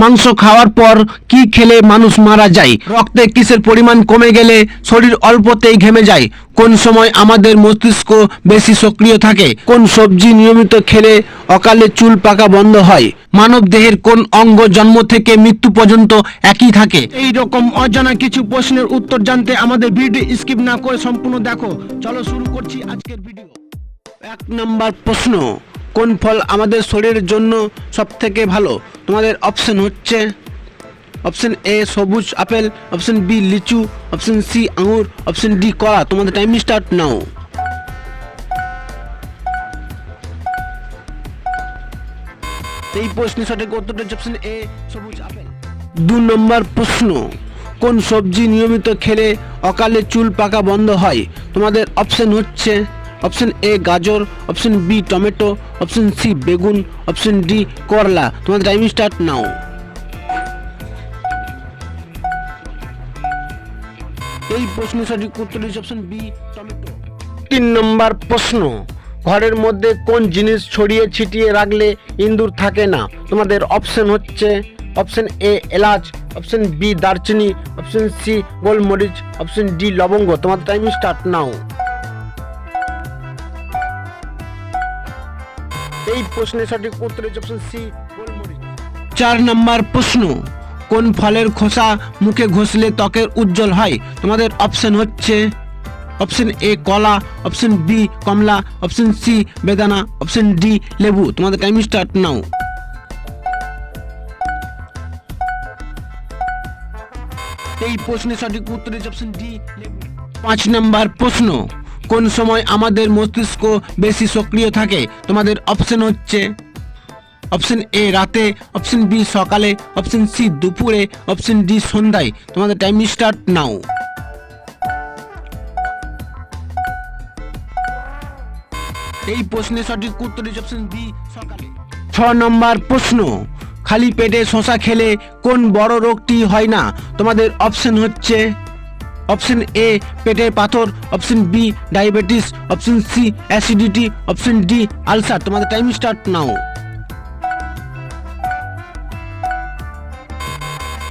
মাংস খাওয়ার পর কি খেলে মানুষ মারা যায়? রক্তে কিসের পরিমাণ কমে গেলে শরীর অল্পতেই ঘেমে যায়? কোন সময় আমাদের মস্তিষ্ক বেশি সক্রিয় থাকে? কোন সবজি নিয়মিত খেলে অকালে চুল পাকা বন্ধ হয়? মানব দেহের কোন অঙ্গ জন্ম থেকে মৃত্যু পর্যন্ত একই থাকে? এই রকম অজানা কিছু প্রশ্নের উত্তর জানতে আমাদের ভিডিও স্কিপ না করে সম্পূর্ণ দেখো। চলো শুরু করছি আজকের ভিডিও। 1 নম্বর প্রশ্ন, কোন ফল আমাদের শরীরের জন্য সবথেকে ভালো? তোমাদের অপশন হচ্ছে অপশন এ সবুজ আপেল, অপশন বি লিচু, অপশন সি আঙুর, অপশন ডি কলা। তোমাদের টাইম স্টার্ট নাও। এই প্রশ্নের সঠিক উত্তরটা হচ্ছে অপশন এ সবুজ আপেল। 2 নম্বর প্রশ্ন, কোন সবজি নিয়মিত খেলে অকালে চুল পাকা বন্ধ হয়? তোমাদের অপশন হচ্ছে অপশন এ গাজর, option B tomato, option C বেগুন, অপশন ডি করলা। তোমাদের টাইম স্টার্ট নাও। এই প্রশ্নের সঠিক উত্তর হচ্ছে অপশন বি টমেটো। 3 নম্বর প্রশ্ন, ঘরের মধ্যে কোন জিনিস ছড়িয়ে ছিটিয়ে রাখলে ইঁদুর থাকে না? তোমাদের অপশন হচ্ছে অপশন এ এলাচ, অপশন বি দারচিনি, অপশন সি গোলমরিচ, অপশন ডি লবঙ্গ। তোমাদের টাইম স্টার্ট নাও। এই প্রশ্নের সঠিক উত্তর হচ্ছে অপশন সি গোলমরিচ। 4 নম্বর প্রশ্ন, কোন ফলের খোসা মুখে ঘষলে ত্বকের উজ্জ্বল হয়? তোমাদের অপশন হচ্ছে অপশন এ কলা, অপশন বি কমলা, অপশন সি বেদানা, অপশন ডি লেবু। তোমাদের টাইম স্টার্ট নাও। এই প্রশ্নের সঠিক উত্তর হচ্ছে অপশন ডি লেবু। 5 নম্বর প্রশ্ন, কোন সময় আমাদের মস্তিষ্ক বেশি সক্রিয় থাকে? তোমাদের অপশন হচ্ছে অপশন এ রাতে, অপশন বি সকালে, অপশন সি দুপুরে, অপশন ডি সন্ধ্যায়। তোমাদের টাইম স্টার্ট নাও। এই প্রশ্নের সঠিক উত্তর হচ্ছে অপশন বি সকালে। 6 নম্বর প্রশ্ন, খালি পেটে শশা খেলে কোন বড় রোগটি হয় না? তোমাদের অপশন হচ্ছে অপশন এ পেটের পাথর, option B diabetes, option C acidity, option D ulcer. তোমাদের টাইম স্টার্ট নাও।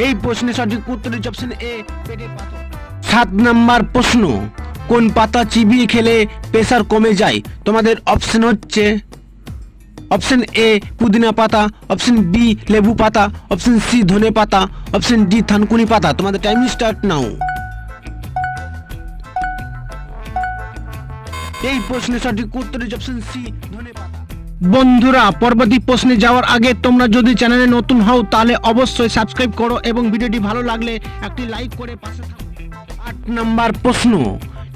এই প্রশ্নের সঠিক উত্তর হচ্ছে অপশন এ পেটের পাথর। 7 নম্বর প্রশ্ন, কোন পাতা চিবিয়ে খেলে প্রেসার কমে যায়? তোমাদের অপশন হচ্ছে অপশন এ পুদিনা পাতা, অপশন বি লেবু পাতা, অপশন সি ধনে পাতা, অপশন ডি থানকুনি পাতা। তোমাদের টাইম স্টার্ট নাও। এই প্রশ্নের সঠিক উত্তর হচ্ছে অপশন সি ধনে পাতা। বন্ধুরা, পরবর্তী প্রশ্নে যাওয়ার আগে তোমরা যদি চ্যানেলে নতুন হও তাহলে অবশ্যই সাবস্ক্রাইব করো এবং ভিডিওটি ভালো লাগলে একটি লাইক করে পাশে থাকো। 8 নম্বর প্রশ্ন,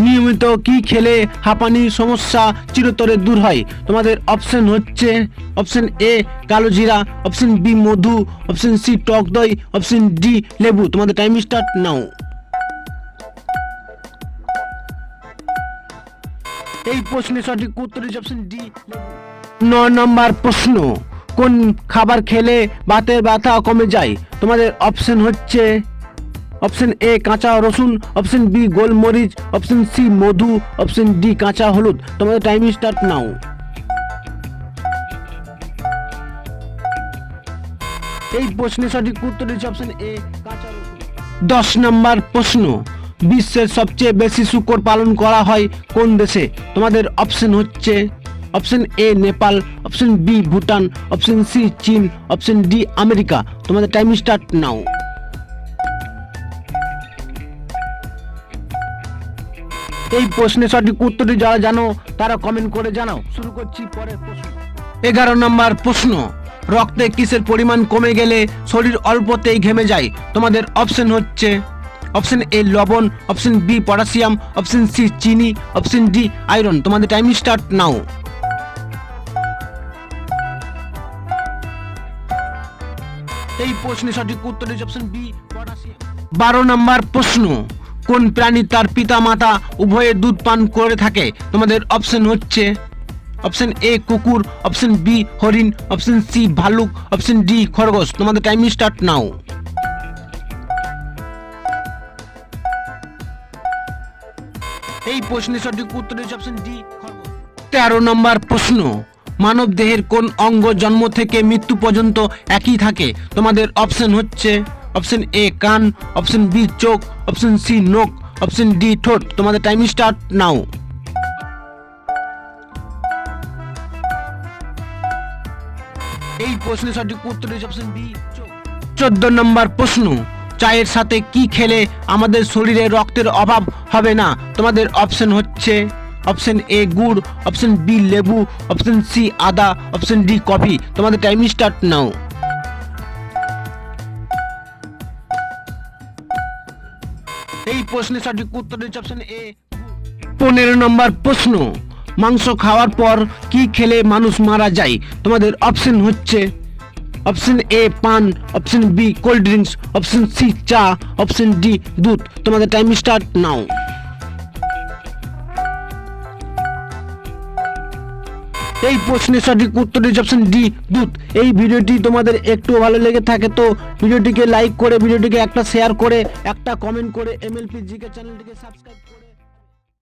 নিয়মিত কি খেলে হাঁপানির সমস্যা চিরতরে দূর হয়? তোমাদের অপশন হচ্ছে অপশন এ কালো জিরা, অপশন বি মধু, অপশন সি টক দই, অপশন ডি লেবু। তোমাদের টাইম স্টার্ট নাও। এই প্রশ্নের সঠিক উত্তর হচ্ছে অপশন ডি লেবু। 9 নম্বর প্রশ্ন, কোন খাবার খেলে বাতের ব্যথা কমে যায়? তোমাদের অপশন হচ্ছে অপশন এ কাঁচা রসুন, অপশন বি গোলমরিচ, অপশন সি মধু, অপশন ডি কাঁচা হলুদ। তোমাদের টাইম স্টার্ট নাও। এই প্রশ্নের সঠিক উত্তর হচ্ছে অপশন এ কাঁচা রসুন। 10 নম্বর প্রশ্ন, বিশ্বের সবচেয়ে বেশি শূকর পালন করা হয় কোন দেশে? তোমাদের অপশন হচ্ছে option A Nepal, option B Bhutan, option C চীন, অপশন ডি আমেরিকা। তোমাদের টাইম স্টার্ট নাও। এই প্রশ্নের সঠিক উত্তরটি যারা জানো তারা কমেন্ট করে জানাও। শুরু করছি পরের প্রশ্ন। 11 নম্বর প্রশ্ন, রক্তে কিসের পরিমাণ কমে গেলে শরীর অল্পতেই ঘেমে যায়? তোমাদের অপশন হচ্ছে অপশন এ লবণ, option B potassium, option C চিনি, অপশন ডি আয়রন। তোমাদের টাইম স্টার্ট নাও। এই প্রশ্নের সঠিক উত্তর হচ্ছে অপশন বি পটাশিয়াম। 12 নম্বর প্রশ্ন, কোন প্রাণী তার পিতা মাতা উভয়ে দুধ পান করে থাকে? তোমাদের অপশন হচ্ছে অপশন এ কুকুর, অপশন বি হরিণ, অপশন সি ভালুক, অপশন ডি খরগোশ। তোমাদের টাইম স্টার্ট নাও। এই প্রশ্নের সঠিক উত্তর হচ্ছে অপশন ডি খরগোশ। 13 নম্বর প্রশ্ন, মানব দেহের কোন অঙ্গ জন্ম থেকে মৃত্যু পর্যন্ত একই থাকে? তোমাদের অপশন হচ্ছে অপশন এ কান, অপশন বি চোখ, অপশন সি নখ, অপশন ডি ঠোঁট। তোমাদের টাইম স্টার্ট নাও। এই প্রশ্নের সঠিক উত্তর হচ্ছে অপশন বি চোখ। 14 নম্বর প্রশ্ন, চায়ের সাথে কি খেলে আমাদের শরীরে রক্তের অভাব হবে না? তোমাদের অপশন হচ্ছে অপশন এ গুড়, অপশন বি লেবু, অপশন সি আদা, অপশন ডি কফি। তোমাদের টাইম স্টার্ট নাও। এই প্রশ্নের সঠিক উত্তর হচ্ছে অপশন এ। 15 নম্বর প্রশ্ন, মাংস খাওয়ার পর কি খেলে মানুষ মারা যায়? তোমাদের অপশন হচ্ছে option A paan, option B cold drinks, option C চা, অপশন ডি দুধ। তোমাদের টাইম স্টার্ট নাও। এই প্রশ্নের সঠিক উত্তর হচ্ছে অপশন ডি দুধ। এই ভিডিওটি তোমাদের একটু ভালো লেগে থাকে তো ভিডিওটিকে লাইক করে, ভিডিওটিকে একটা শেয়ার করে, একটা কমেন্ট করে MLP জিকে চ্যানেলটিকে সাবস্ক্রাইব করে